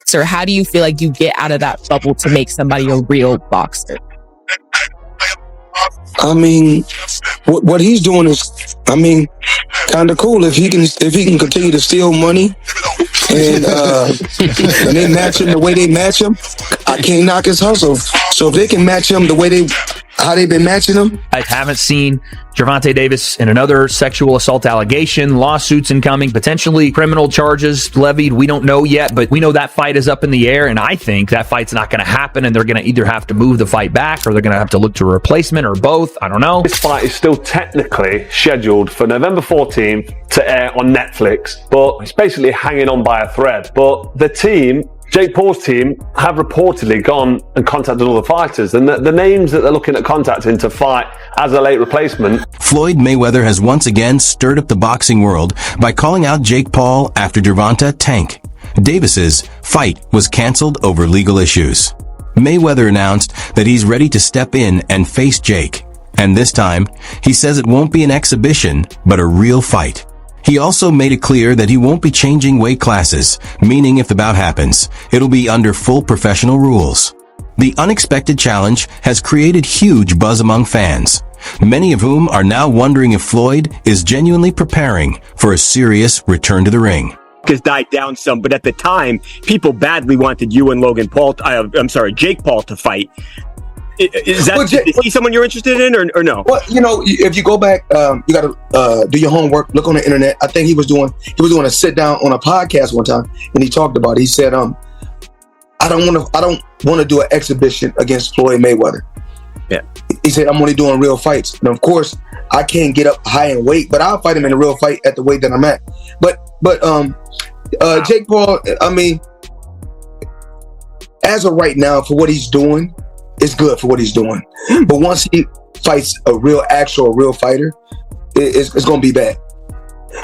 boxer, how do you feel like you get out of that bubble to make somebody a real boxer? I mean, what he's doing is, I mean, kind of cool. If he can continue to steal money and they match him the way they match him, I can't knock his hustle. So if they can match him the way how they've been matching him. I haven't seen Gervonta Davis in another sexual assault allegation, lawsuits incoming, potentially criminal charges levied. We don't know yet, but we know that fight is up in the air, and I think that fight's not going to happen, and they're going to either have to move the fight back or they're going to have to look to a replacement or both. I don't know. This fight is still technically scheduled for November 14th to air on Netflix, but it's basically hanging on by a thread. But the team, Jake Paul's team, have reportedly gone and contacted all the fighters, and the names that they're looking at contacting to fight as a late replacement. Floyd Mayweather has once again stirred up the boxing world by calling out Jake Paul after Gervonta Tank Davis's fight was canceled over legal issues. Mayweather announced that he's ready to step in and face Jake, and this time, he says it won't be an exhibition, but a real fight. He also made it clear that he won't be changing weight classes, meaning if the bout happens, it'll be under full professional rules. The unexpected challenge has created huge buzz among fans, many of whom are now wondering if Floyd is genuinely preparing for a serious return to the ring. Has died down some, but at the time, people badly wanted you and Jake Paul to fight. Is he someone you're interested in or no? Well, you know, if you go back, you got to do your homework, look on the internet. I think he was doing a sit down on a podcast one time, and he talked about it. He said, I don't want to do an exhibition against Floyd Mayweather. Yeah. He said, I'm only doing real fights. And of course, I can't get up high in weight, but I'll fight him in a real fight at the weight that I'm at. But Jake Paul, I mean, as of right now, for what he's doing, it's good for what he's doing. But once he fights a real fighter, it's going to be bad.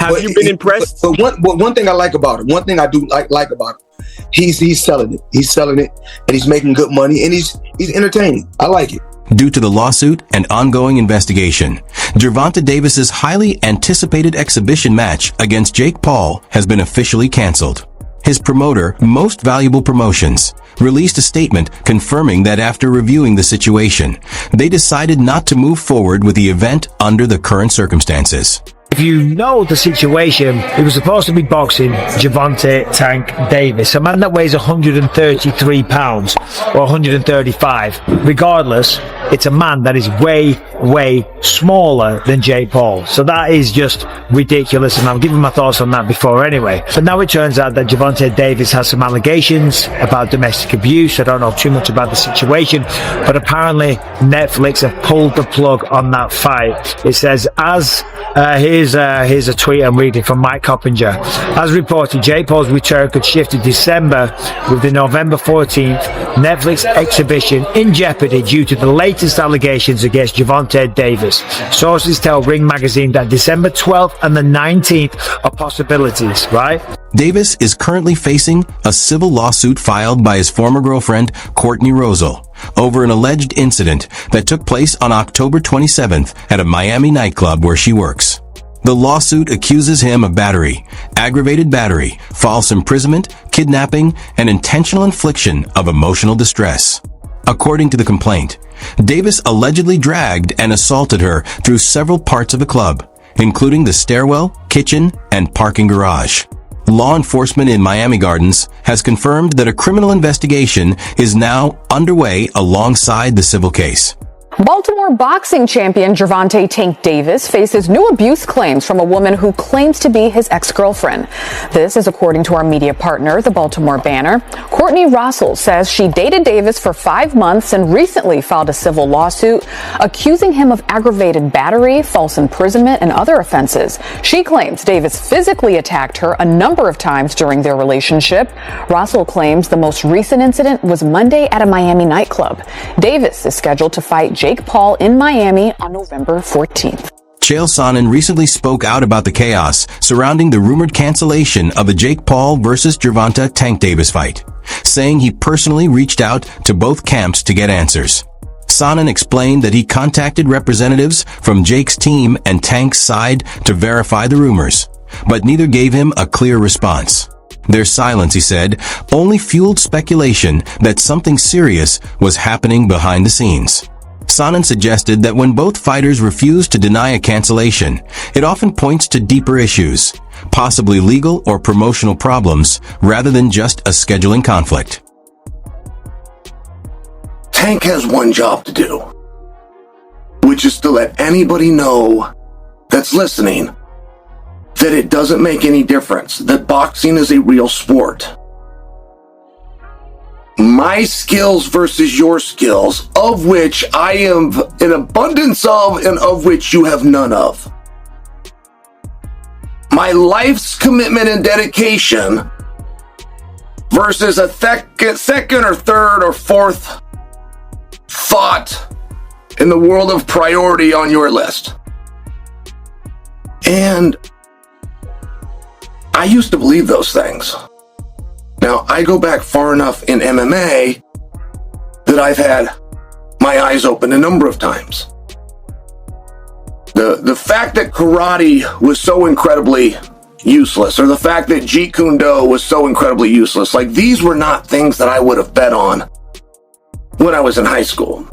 Have you been impressed? But one thing I like about him, one thing I do like about him, he's selling it. He's selling it, and he's making good money, and he's entertaining. I like it. Due to the lawsuit and ongoing investigation, Gervonta Davis's highly anticipated exhibition match against Jake Paul has been officially canceled. His promoter, Most Valuable Promotions, released a statement confirming that after reviewing the situation, they decided not to move forward with the event under the current circumstances. If you know the situation, it was supposed to be boxing Gervonta Tank Davis, a man that weighs 133 pounds or 135. Regardless, it's a man that is way smaller than Jake Paul. So that is just ridiculous, and I've given my thoughts on that before anyway. But now it turns out that Gervonta Davis has some allegations about domestic abuse. I don't know too much about the situation, but apparently Netflix have pulled the plug on that fight. It says, here's a tweet I'm reading from Mike Coppinger. As reported, Jake Paul's return could shift to December, with the November 14th Netflix exhibition in jeopardy due to the latest allegations against Gervonta Davis. Sources tell Ring Magazine that December 12th and the 19th are possibilities, right? Davis is currently facing a civil lawsuit filed by his former girlfriend, Courtney Rosal, over an alleged incident that took place on October 27th at a Miami nightclub where she works. The lawsuit accuses him of battery, aggravated battery, false imprisonment, kidnapping, and intentional infliction of emotional distress. According to the complaint, Davis allegedly dragged and assaulted her through several parts of the club, including the stairwell, kitchen, and parking garage. Law enforcement in Miami Gardens has confirmed that a criminal investigation is now underway alongside the civil case. Baltimore boxing champion Gervonta Tank Davis faces new abuse claims from a woman who claims to be his ex-girlfriend. This is according to our media partner, the Baltimore Banner. Courtney Russell says she dated Davis for 5 months and recently filed a civil lawsuit accusing him of aggravated battery, false imprisonment, and other offenses. She claims Davis physically attacked her a number of times during their relationship. Russell claims the most recent incident was Monday at a Miami nightclub. Davis is scheduled to fight Jake Paul in Miami on November 14th. Chael Sonnen recently spoke out about the chaos surrounding the rumored cancellation of the Jake Paul versus Gervonta Tank Davis fight, saying he personally reached out to both camps to get answers. Sonnen explained that he contacted representatives from Jake's team and Tank's side to verify the rumors, but neither gave him a clear response. Their silence, he said, only fueled speculation that something serious was happening behind the scenes. Sonnen suggested that when both fighters refuse to deny a cancellation, it often points to deeper issues, possibly legal or promotional problems, rather than just a scheduling conflict. Tank has one job to do, which is to let anybody know that's listening that it doesn't make any difference, that boxing is a real sport. My skills versus your skills, of which I have an abundance of and of which you have none of. My life's commitment and dedication versus a second or third or fourth thought in the world of priority on your list. And I used to believe those things. Now, I go back far enough in MMA that I've had my eyes open a number of times. The fact that karate was so incredibly useless, or the fact that Jeet Kune Do was so incredibly useless, like these were not things that I would have bet on when I was in high school.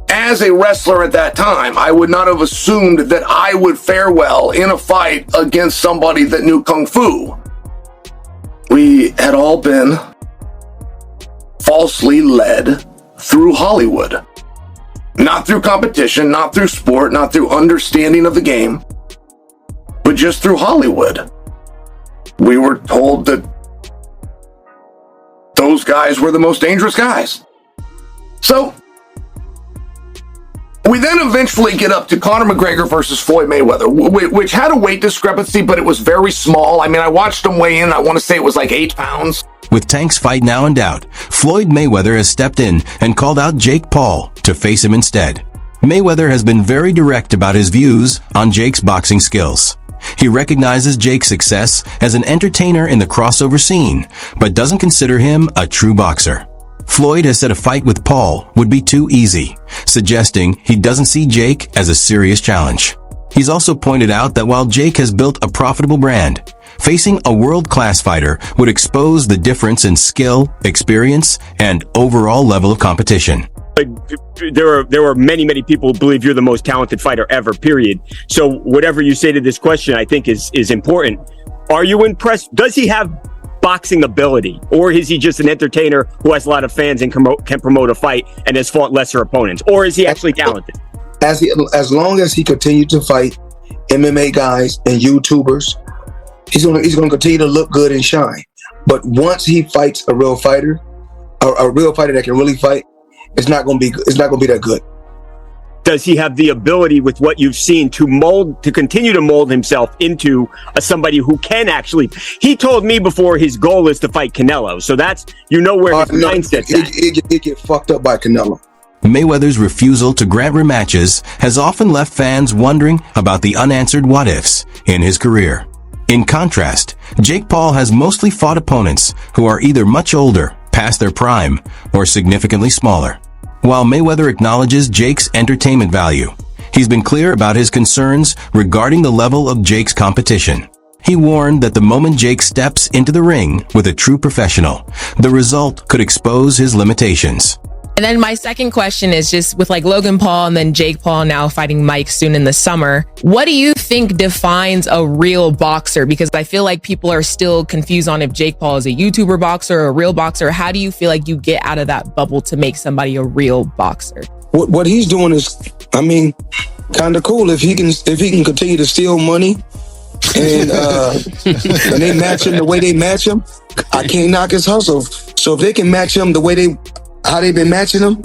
As a wrestler at that time, I would not have assumed that I would fare well in a fight against somebody that knew Kung Fu. We had all been falsely led through Hollywood. Not through competition, not through sport, not through understanding of the game, but just through Hollywood. We were told that those guys were the most dangerous guys. So, we then eventually get up to Conor McGregor versus Floyd Mayweather, which had a weight discrepancy, but it was very small. I mean, I watched him weigh in. I want to say it was like 8 pounds. With Tank's fight now in doubt, Floyd Mayweather has stepped in and called out Jake Paul to face him instead. Mayweather has been very direct about his views on Jake's boxing skills. He recognizes Jake's success as an entertainer in the crossover scene, but doesn't consider him a true boxer. Floyd has said a fight with Paul would be too easy, suggesting he doesn't see Jake as a serious challenge. He's also pointed out that while Jake has built a profitable brand, facing a world-class fighter would expose the difference in skill, experience, and overall level of competition. There are many people who believe you're the most talented fighter ever, period. So whatever you say to this question, I think is important. Are you impressed? Does he have boxing ability, or is he just an entertainer who has a lot of fans and can promote a fight and has fought lesser opponents, or is he actually talented? As long as he continues to fight MMA guys and YouTubers, he's gonna continue to look good and shine. But once he fights a real fighter, a real fighter that can really fight, it's not gonna be that good. Does he have the ability, with what you've seen, to continue to mold himself into somebody who can actually? He told me before his goal is to fight Canelo, so that's where his mindset's at. It get fucked up by Canelo. Mayweather's refusal to grant rematches has often left fans wondering about the unanswered what-ifs in his career. In contrast, Jake Paul has mostly fought opponents who are either much older, past their prime, or significantly smaller. While Mayweather acknowledges Jake's entertainment value, he's been clear about his concerns regarding the level of Jake's competition. He warned that the moment Jake steps into the ring with a true professional, the result could expose his limitations. And then my second question is just with like Logan Paul and then Jake Paul now fighting Mike soon in the summer. What do you think defines a real boxer? Because I feel like people are still confused on if Jake Paul is a YouTuber boxer or a real boxer. How do you feel like you get out of that bubble to make somebody a real boxer? What he's doing is, kind of cool. If he can continue to steal money and they match him the way they match him, I can't knock his hustle. So if they can match him the way how they've been matching him,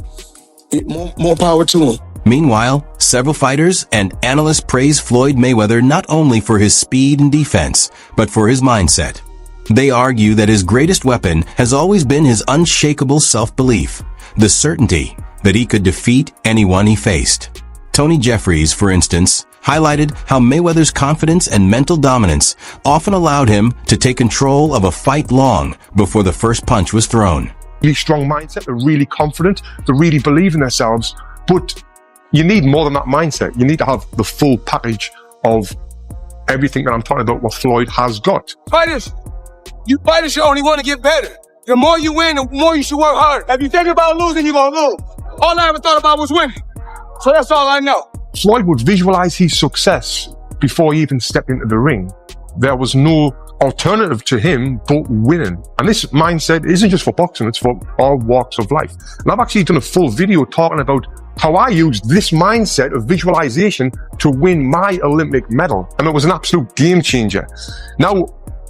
more power to him. Meanwhile, several fighters and analysts praise Floyd Mayweather not only for his speed and defense, but for his mindset. They argue that his greatest weapon has always been his unshakable self-belief, the certainty that he could defeat anyone he faced. Tony Jeffries, for instance, highlighted how Mayweather's confidence and mental dominance often allowed him to take control of a fight long before the first punch was thrown. Really strong mindset, they're really confident, they really believe in themselves, but you need more than that mindset. You need to have the full package of everything that I'm talking about, what Floyd has got. Fighters, You fighters should only want to get better. The more you win, the more you should work harder. If you think about losing, you're going to lose. All I ever thought about was winning. So that's all I know. Floyd would visualize his success before he even stepped into the ring. There was no alternative to him but winning. And this mindset isn't just for boxing, it's for all walks of life. And I've actually done a full video talking about how I used this mindset of visualization to win my Olympic medal. And it was an absolute game changer. Now,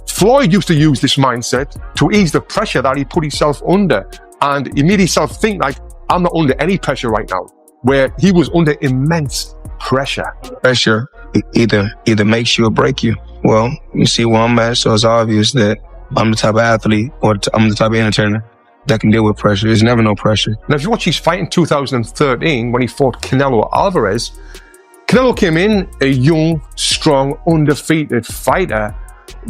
Floyd used to use this mindset to ease the pressure that he put himself under. And he made himself think like, I'm not under any pressure right now, where he was under immense pressure. Pressure either makes you or break you. Well, you see where I'm at, so it's obvious that I'm the type of athlete or I'm the type of entertainer that can deal with pressure. There's never no pressure. Now, if you watch his fight in 2013 when he fought Canelo Alvarez, Canelo came in a young, strong, undefeated fighter.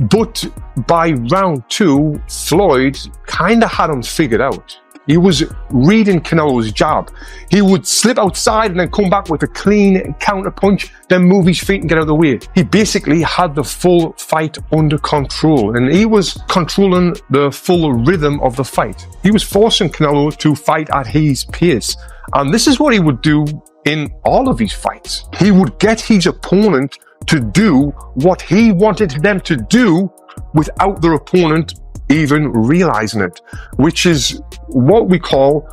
But by round 2, Floyd kind of had him figured out. He was reading Canelo's jab. He would slip outside and then come back with a clean counter punch, then move his feet and get out of the way. He basically had the full fight under control, and he was controlling the full rhythm of the fight. He was forcing Canelo to fight at his pace. And this is what he would do in all of his fights. He would get his opponent to do what he wanted them to do without their opponent even realizing it, which is what we call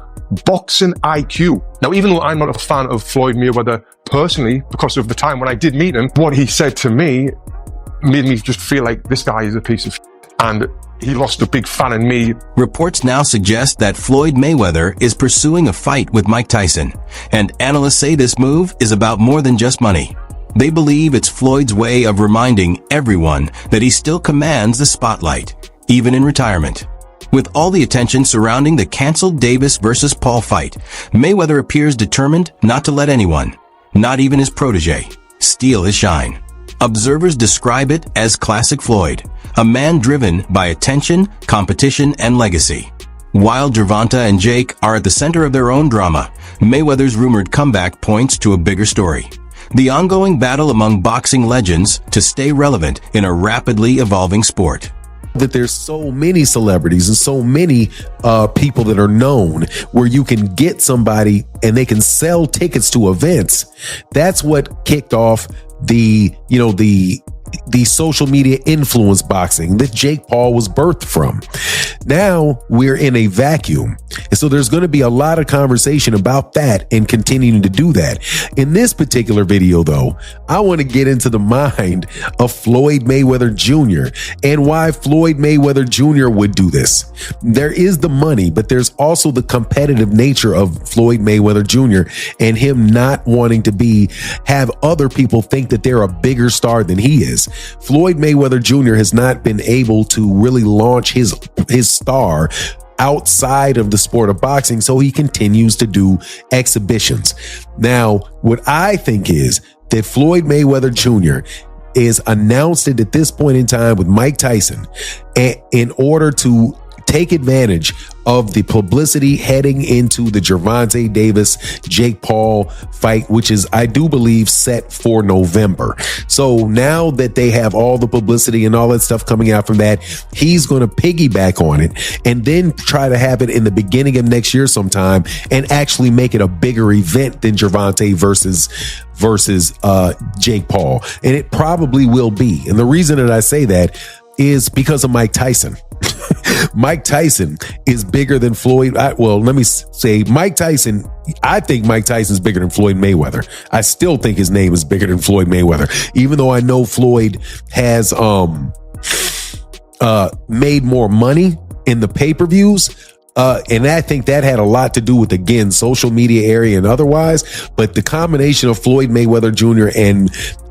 boxing IQ. Now, even though I'm not a fan of Floyd Mayweather personally, because of the time when I did meet him, what he said to me made me just feel like this guy is a piece of shit. And he lost a big fan in me. Reports now suggest that Floyd Mayweather is pursuing a fight with Mike Tyson, and analysts say this move is about more than just money. They believe it's Floyd's way of reminding everyone that he still commands the spotlight, even in retirement. With all the attention surrounding the canceled Davis versus Paul fight, Mayweather appears determined not to let anyone, not even his protege, steal his shine. Observers describe it as classic Floyd, a man driven by attention, competition, and legacy. While Gervonta and Jake are at the center of their own drama, Mayweather's rumored comeback points to a bigger story: the ongoing battle among boxing legends to stay relevant in a rapidly evolving sport. That there's so many celebrities and so many people that are known where you can get somebody and they can sell tickets to events. That's what kicked off the social media influence boxing that Jake Paul was birthed from. Now we're in a vacuum. And so there's going to be a lot of conversation about that and continuing to do that. In this particular video, though, I want to get into the mind of Floyd Mayweather Jr. and why Floyd Mayweather Jr. would do this. There is the money, but there's also the competitive nature of Floyd Mayweather Jr. and him not wanting to have other people think that they're a bigger star than he is. Floyd Mayweather Jr. has not been able to really launch his star outside of the sport of boxing, so he continues to do exhibitions. Now, what I think is that Floyd Mayweather Jr. is announced it at this point in time with Mike Tyson in order to take advantage of the publicity heading into the Gervonta Davis, Jake Paul fight, which is, I do believe, set for November. So now that they have all the publicity and all that stuff coming out from that, he's going to piggyback on it and then try to have it in the beginning of next year sometime and actually make it a bigger event than Gervonta versus Jake Paul. And it probably will be. And the reason that I say that is because of Mike Tyson. Mike Tyson is bigger than Floyd. Let me say Mike Tyson. I think Mike Tyson is bigger than Floyd Mayweather. I still think his name is bigger than Floyd Mayweather, even though I know Floyd has made more money in the pay-per-views. And I think that had a lot to do with, again, social media area and otherwise. But the combination of Floyd Mayweather Jr.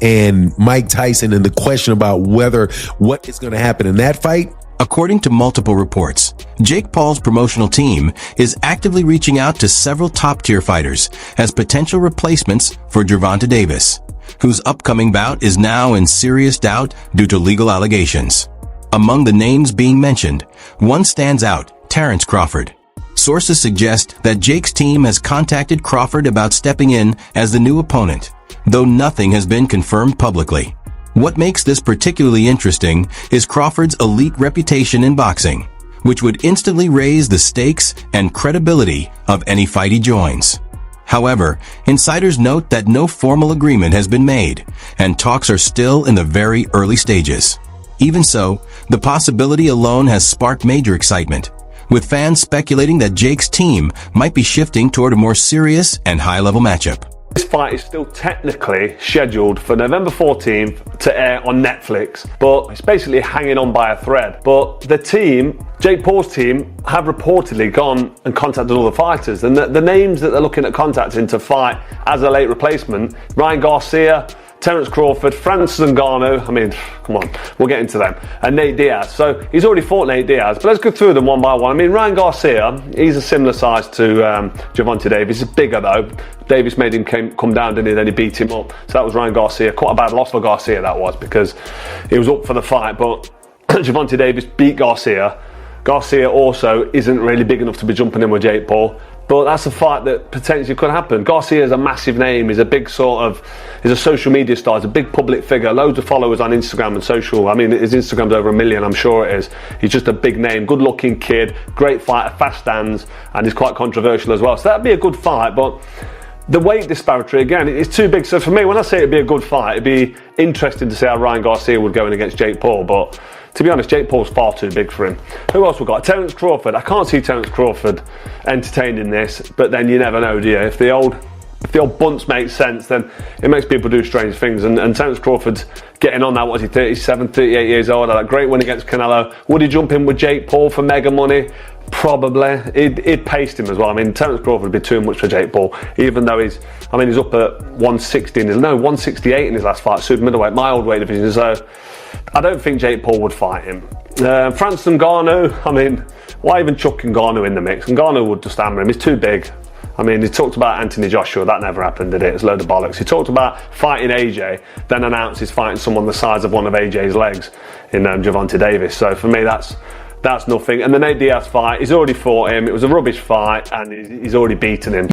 and Mike Tyson and the question about what is going to happen in that fight. According to multiple reports, Jake Paul's promotional team is actively reaching out to several top-tier fighters as potential replacements for Gervonta Davis, whose upcoming bout is now in serious doubt due to legal allegations. Among the names being mentioned, one stands out: Terrence Crawford. Sources suggest that Jake's team has contacted Crawford about stepping in as the new opponent, though nothing has been confirmed publicly. What makes this particularly interesting is Crawford's elite reputation in boxing, which would instantly raise the stakes and credibility of any fight he joins. However, insiders note that no formal agreement has been made, and talks are still in the very early stages. Even so, the possibility alone has sparked major excitement, with fans speculating that Jake's team might be shifting toward a more serious and high-level matchup. This fight is still technically scheduled for November 14th to air on Netflix, but it's basically hanging on by a thread. But the team, Jake Paul's team, have reportedly gone and contacted all the fighters, and the names that they're looking at contacting to fight as a late replacement: Ryan Garcia, Terence Crawford, Francis Ngannou, I mean, come on, we'll get into them, and Nate Diaz. So he's already fought Nate Diaz, but let's go through them one by one. I mean, Ryan Garcia, he's a similar size to Gervonta Davis. He's bigger though. Davis made him come down, didn't he? Then he beat him up. So that was Ryan Garcia. Quite a bad loss for Garcia, that was, because he was up for the fight, but Gervonta Davis beat Garcia. Garcia also isn't really big enough to be jumping in with Jake Paul. But that's a fight that potentially could happen. Garcia is a massive name. He's a big he's a social media star. He's a big public figure. Loads of followers on Instagram and social. I mean, his Instagram's over 1 million, I'm sure it is. He's just a big name, good looking kid, great fighter, fast hands, and he's quite controversial as well. So that'd be a good fight, but the weight disparity, again, it's too big. So for me, when I say it'd be a good fight, it'd be interesting to see how Ryan Garcia would go in against Jake Paul, but to be honest, Jake Paul's far too big for him. Who else we got? Terence Crawford. I can't see Terence Crawford entertained in this, but then you never know, do you? If the old bunts make sense, then it makes people do strange things. And Terence Crawford's getting on now, what is he, 37, 38 years old? Had a great win against Canelo. Would he jump in with Jake Paul for mega money? Probably. He'd paced him as well. I mean, Terence Crawford would be too much for Jake Paul, even though he's up at 168 in his last fight, super middleweight, my old weight division. So I don't think Jake Paul would fight him. Francis Ngannou, I mean, why even chuck Ngannou in the mix? Ngannou would just hammer him. He's too big. I mean, he talked about Anthony Joshua. That never happened, did it? It's a load of bollocks. He talked about fighting AJ, then announced he's fighting someone the size of one of AJ's legs in Gervonta Davis. So for me, that's nothing. And the Nate Diaz fight, he's already fought him. It was a rubbish fight, and he's already beaten him.